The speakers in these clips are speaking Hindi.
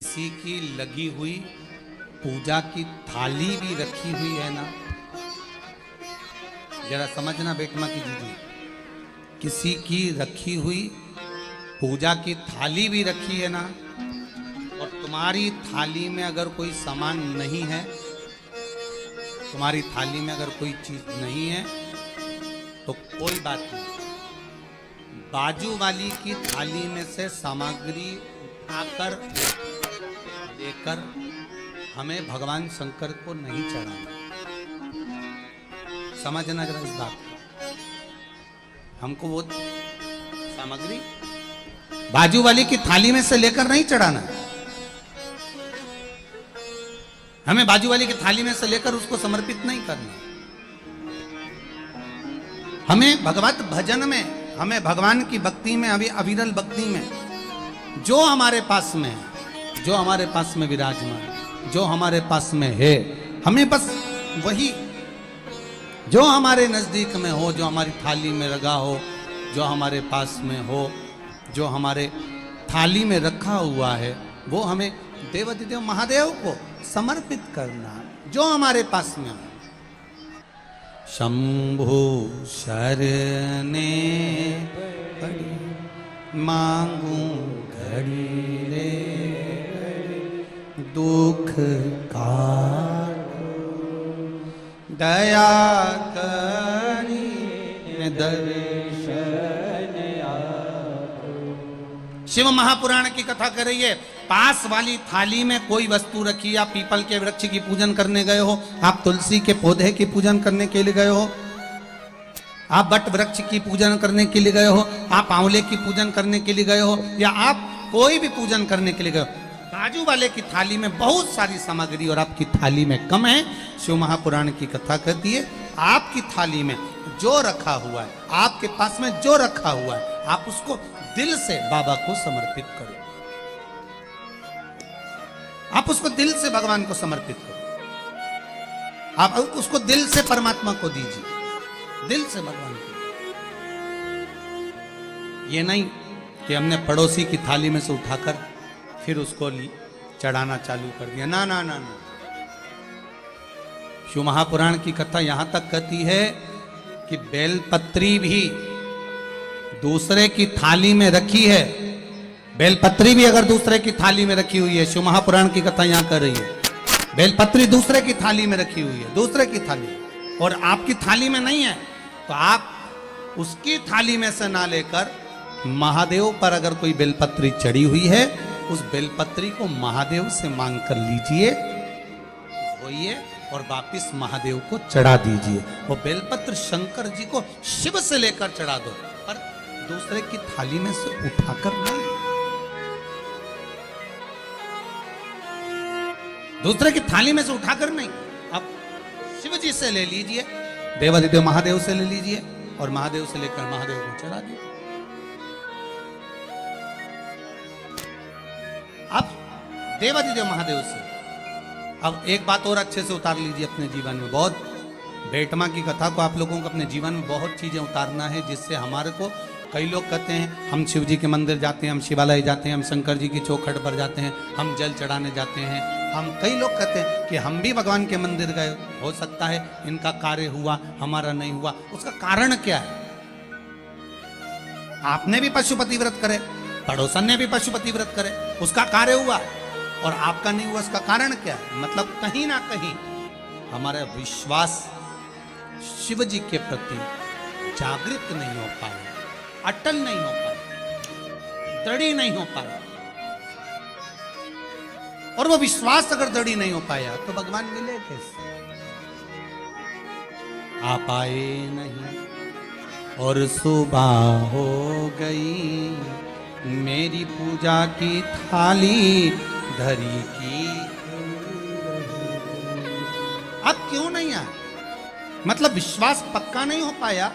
किसी की लगी हुई पूजा की थाली भी रखी हुई है ना, जरा समझना बेटमा की दीदी, किसी की रखी हुई पूजा की थाली भी रखी है ना, और तुम्हारी थाली में अगर कोई सामान नहीं है, तुम्हारी थाली में अगर कोई चीज नहीं है तो कोई बात नहीं, बाजू वाली की थाली में से सामग्री उठाकर लेकर हमें भगवान शंकर को नहीं चढ़ाना। समझना जरा इस बात को, हमको वो सामग्री बाजू वाली की थाली में से लेकर नहीं चढ़ाना, हमें बाजू वाली की थाली में से लेकर उसको समर्पित नहीं करना। हमें भगवत भजन में, हमें भगवान की भक्ति में, अभी अविरल भक्ति में जो हमारे पास में है, जो हमारे पास में विराजमान, जो हमारे पास में है, हमें बस वही जो हमारे नजदीक में हो, जो हमारी थाली में लगा हो, जो हमारे पास में हो, जो हमारे थाली में रखा हुआ है, वो हमें देवाधिदेव महादेव को समर्पित करना, जो हमारे पास में हो। शंभु शरणे पड़ी मांगू घड़ी रे, दुख काटो दया करी दर्शन आपो। शिव महापुराण की कथा कर रही है, पास वाली थाली में कोई वस्तु रखी, आप पीपल के वृक्ष की पूजन करने गए हो, आप तुलसी के पौधे की पूजन करने के लिए गए हो, आप बट वृक्ष की पूजन करने के लिए गए हो, आप आंवले की पूजन करने के लिए गए हो, या आप कोई भी पूजन करने के लिए गए हो, बाजू वाले की थाली में बहुत सारी सामग्री और आपकी थाली में कम है। शिव महापुराण की कथा कहती है, आपकी थाली में जो रखा हुआ है, आपके पास में जो रखा हुआ है, आप उसको दिल से बाबा को समर्पित करो, आप उसको दिल से भगवान को समर्पित करो, आप उसको दिल से परमात्मा को दीजिए, दिल से भगवान को। ये नहीं कि हमने पड़ोसी की थाली में से उठाकर फिर उसको चढ़ाना चालू कर दिया, ना ना ना ना। शिव महापुराण की कथा यहां तक कहती है कि बेलपत्री भी दूसरे की थाली में रखी है, बेलपत्री भी अगर दूसरे की थाली में रखी हुई है, शिव महापुराण की कथा यहां कर रही है, बेलपत्री दूसरे की थाली में रखी हुई है, दूसरे की थाली, और आपकी थाली में नहीं है, तो आप उसकी थाली में से ना लेकर महादेव पर अगर कोई बेलपत्री चढ़ी हुई है, उस बेलपत्री को महादेव से मांग कर लीजिए, धोइए और वापिस महादेव को चढ़ा दीजिए। वो बेलपत्र शंकर जी को शिव से लेकर चढ़ा दो, पर दूसरे की थाली में से उठाकर नहीं, दूसरे की थाली में से उठाकर नहीं, आप शिव जी से ले लीजिए, देवाधिदेव महादेव से ले लीजिए, और महादेव से लेकर महादेव को चढ़ा दीजिए। अब देवाधिदेव महादेव से अब एक बात और अच्छे से उतार लीजिए अपने जीवन में। बहुत बेटमा की कथा को आप लोगों को अपने जीवन में बहुत चीजें उतारना है, जिससे हमारे को, कई लोग कहते हैं हम शिव जी के मंदिर जाते हैं, हम शिवालय जाते हैं, हम शंकर जी की चौखट पर जाते हैं, हम जल चढ़ाने जाते हैं, हम, कई लोग कहते हैं कि हम भी भगवान के मंदिर गए, हो सकता है इनका कार्य हुआ, हमारा नहीं हुआ। उसका कारण क्या है? आपने भी पशुपति व्रत करे, पड़ोसन ने भी पशुपति व्रत करे, उसका कार्य हुआ और आपका नहीं हुआ, उसका कारण क्या है? मतलब कहीं ना कहीं हमारा विश्वास शिव जी के प्रति जागृत नहीं हो पाया, अटल नहीं हो पाया, दृढ़ नहीं हो पाया। और वो विश्वास अगर दृढ़ नहीं हो पाया तो भगवान मिले कैसे? आप आए नहीं और सुबह हो गई, मेरी पूजा की थाली धरी की, अब क्यों नहीं आए? मतलब विश्वास पक्का नहीं हो पाया।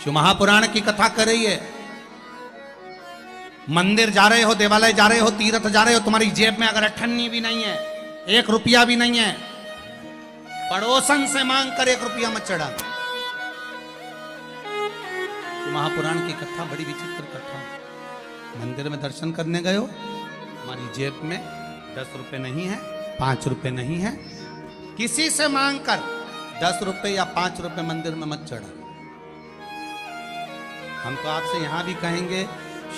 शिव महापुराण की कथा कर रही है, मंदिर जा रहे हो, देवालय जा रहे हो, तीर्थ जा रहे हो, तुम्हारी जेब में अगर अठन्नी भी नहीं है, 1 रुपया भी नहीं है, पड़ोसन से मांग कर 1 रुपया मत चढ़ा। महापुराण की कथा बड़ी विचित्र कथा। मंदिर में दर्शन करने गए हो, हमारी जेब में 10 रुपए नहीं है, 5 रुपए नहीं है, किसी से मांग कर 10 रुपए या 5 रुपए मंदिर में मत चढ़ा। हम तो आपसे यहां भी कहेंगे,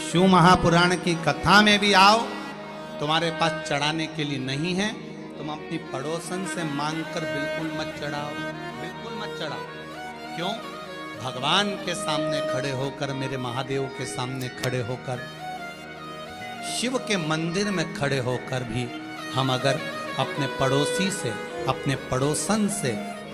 शिव महापुराण की कथा में भी आओ, तुम्हारे पास चढ़ाने के लिए नहीं है, तुम अपनी पड़ोसन से मांगकर बिल्कुल मत चढ़ाओ, बिल्कुल मत चढ़ाओ। क्यों? भगवान के सामने खड़े होकर, मेरे महादेव के सामने खड़े होकर, शिव के मंदिर में खड़े होकर भी हम अगर अपने पड़ोसी से, अपने पड़ोसन से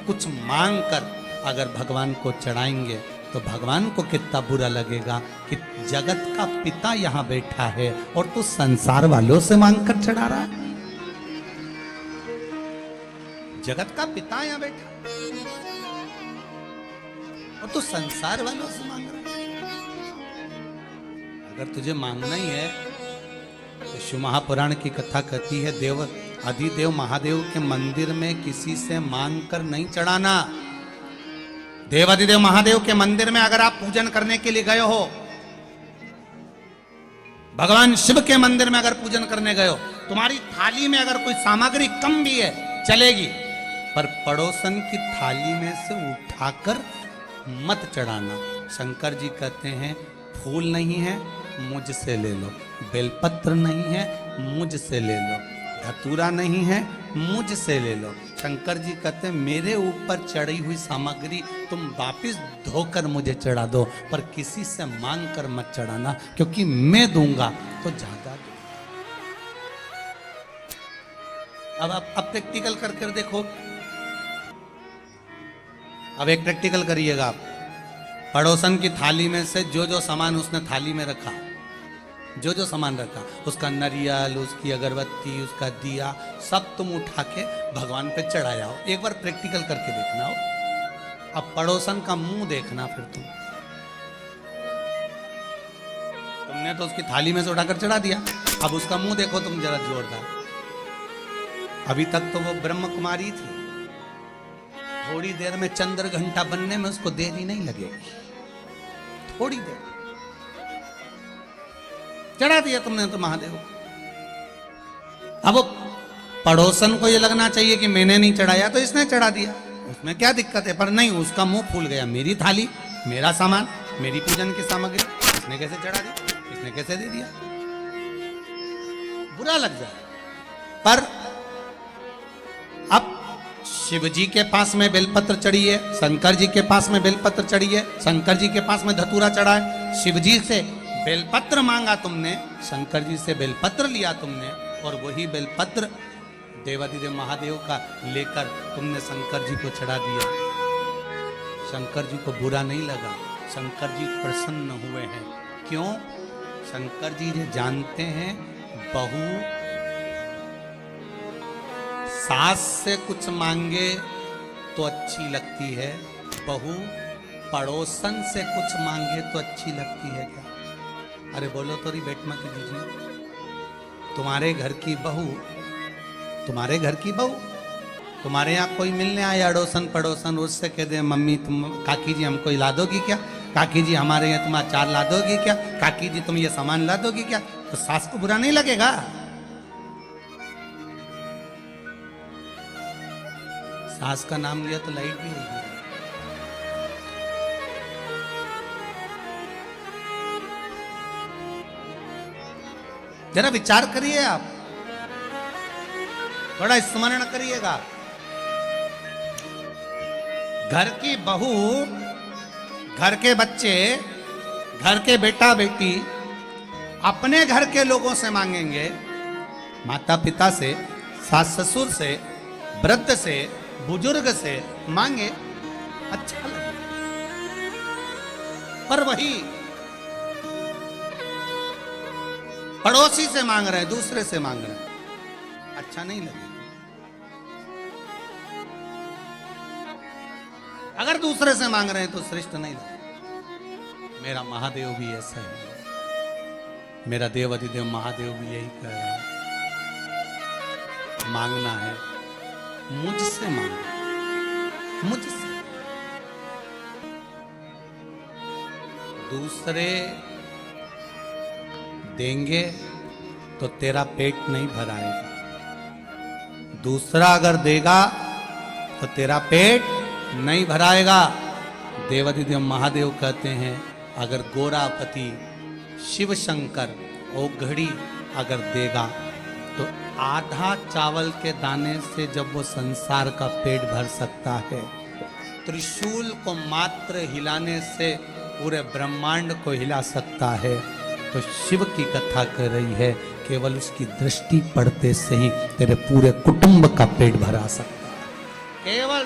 कुछ मांग कर अगर भगवान को चढ़ाएंगे तो भगवान को कितना बुरा लगेगा कि जगत का पिता यहां बैठा है और तू संसार वालों से मांग कर चढ़ा रहा है। जगत का पिता यहां बैठा और तू संसार वालों से मांग रहा है। अगर तुझे मांगना ही है तो शिव महापुराण की कथा कहती है, देव अधिदेव महादेव के मंदिर में किसी से मांग कर नहीं चढ़ाना। देवाधिदेव महादेव के मंदिर में अगर आप पूजन करने के लिए गए हो, भगवान शिव के मंदिर में अगर पूजन करने गए हो, तुम्हारी थाली में अगर कोई सामग्री कम भी है चलेगी, पर पड़ोसन की थाली में से उठाकर मत चढ़ाना। शंकर जी कहते हैं, फूल नहीं है मुझसे ले लो, बेलपत्र नहीं है मुझसे ले लो, धतूरा नहीं है मुझसे ले लो। शंकर जी कहते हैं, मेरे ऊपर चढ़ी हुई सामग्री तुम वापिस धोकर मुझे चढ़ा दो, पर किसी से मांग कर मत चढ़ाना, क्योंकि मैं दूंगा तो ज्यादा दूंगा। अब प्रैक्टिकल करके देखो, अब एक प्रैक्टिकल करिएगा आप। पड़ोसन की थाली में से जो जो सामान उसने थाली में रखा, जो जो सामान रखा, उसका नरियल, उसकी अगरबत्ती, उसका दिया, सब तुम उठा के भगवान पे चढ़ाया हो। एक बार प्रैक्टिकल करके देखना हो। अब पड़ोसन का मुंह देखना, फिर तुमने तो उसकी थाली में से उठाकर चढ़ा दिया, अब उसका मुंह देखो तुम जरा जोरदार। अभी तक तो वो ब्रह्म कुमारी थी, थोड़ी देर में चंद्र घंटा बनने में उसको देरी नहीं लगेगी, थोड़ी देर चढ़ा दिया तुमने तो महादेव। अब पड़ोसन को ये लगना चाहिए कि मैंने नहीं चढ़ाया तो इसने चढ़ा दिया, उसमें क्या दिक्कत है, पर नहीं, उसका मुंह फूल गया। मेरी थाली, मेरा सामान, मेरी पूजन की सामग्री इसने कैसे चढ़ा दी, इसने कैसे दे दिया, बुरा लग जाए। पर अब शिव जी के पास में बेलपत्र चढ़ी है, शंकर जी के पास में बेलपत्र चढ़ी है, शंकर जी के पास में धतूरा चढ़ा है। शिव जी से बेलपत्र मांगा तुमने, शंकर जी से बेलपत्र लिया तुमने, और वही बेलपत्र देवाधिदेव महादेव का लेकर तुमने शंकर जी को चढ़ा दिया। शंकर जी को बुरा नहीं लगा, शंकर जी प्रसन्न हुए हैं। क्यों? शंकर जी ये जानते हैं, बहू सास से कुछ मांगे तो अच्छी लगती है, बहू पड़ोसन से कुछ मांगे तो अच्छी लगती है क्या? अरे बोलो तो री बेट मत दीजिए। तुम्हारे घर की बहू, तुम्हारे घर की बहू, तुम्हारे यहाँ कोई मिलने आए अड़ोसन पड़ोसन, उससे कह दे, मम्मी तुम, काकी जी हमको ला दोगी क्या, काकी जी हमारे यहाँ तुम अचार ला दोगी क्या, काकी जी तुम ये सामान ला दोगी क्या, तो सास को बुरा नहीं लगेगा? सास का नाम लिया तो लाइट भी होगी। जरा विचार करिए आप, थोड़ा स्मरण करिएगा। घर की बहू, घर के बच्चे, घर के बेटा बेटी अपने घर के लोगों से मांगेंगे, माता पिता से, सास ससुर से, वृद्ध से, बुजुर्ग से मांगे, अच्छा लगे। पर वही पड़ोसी से मांग रहे हैं, दूसरे से मांग रहे हैं, अच्छा नहीं लगे। अगर दूसरे से मांग रहे हैं तो श्रेष्ठ नहीं लगे। मेरा महादेव भी ऐसा है, मेरा देव अधिदेव महादेव भी यही कह रहा है, मांगना है मुझसे मांगो, मुझसे। देंगे तो तेरा पेट नहीं भराएगा, दूसरा अगर देगा तो तेरा पेट नहीं भराएगा। देवाधिदेव महादेव कहते हैं अगर गोरापति शिव शंकर ओघड़ी अगर देगा तो आधा चावल के दाने से जब वो संसार का पेट भर सकता है, त्रिशूल को मात्र हिलाने से पूरे ब्रह्मांड को हिला सकता है। तो शिव की कथा कर रही है केवल उसकी दृष्टि पड़ते से ही तेरे पूरे कुटुंब का पेट भरा सकता है। केवल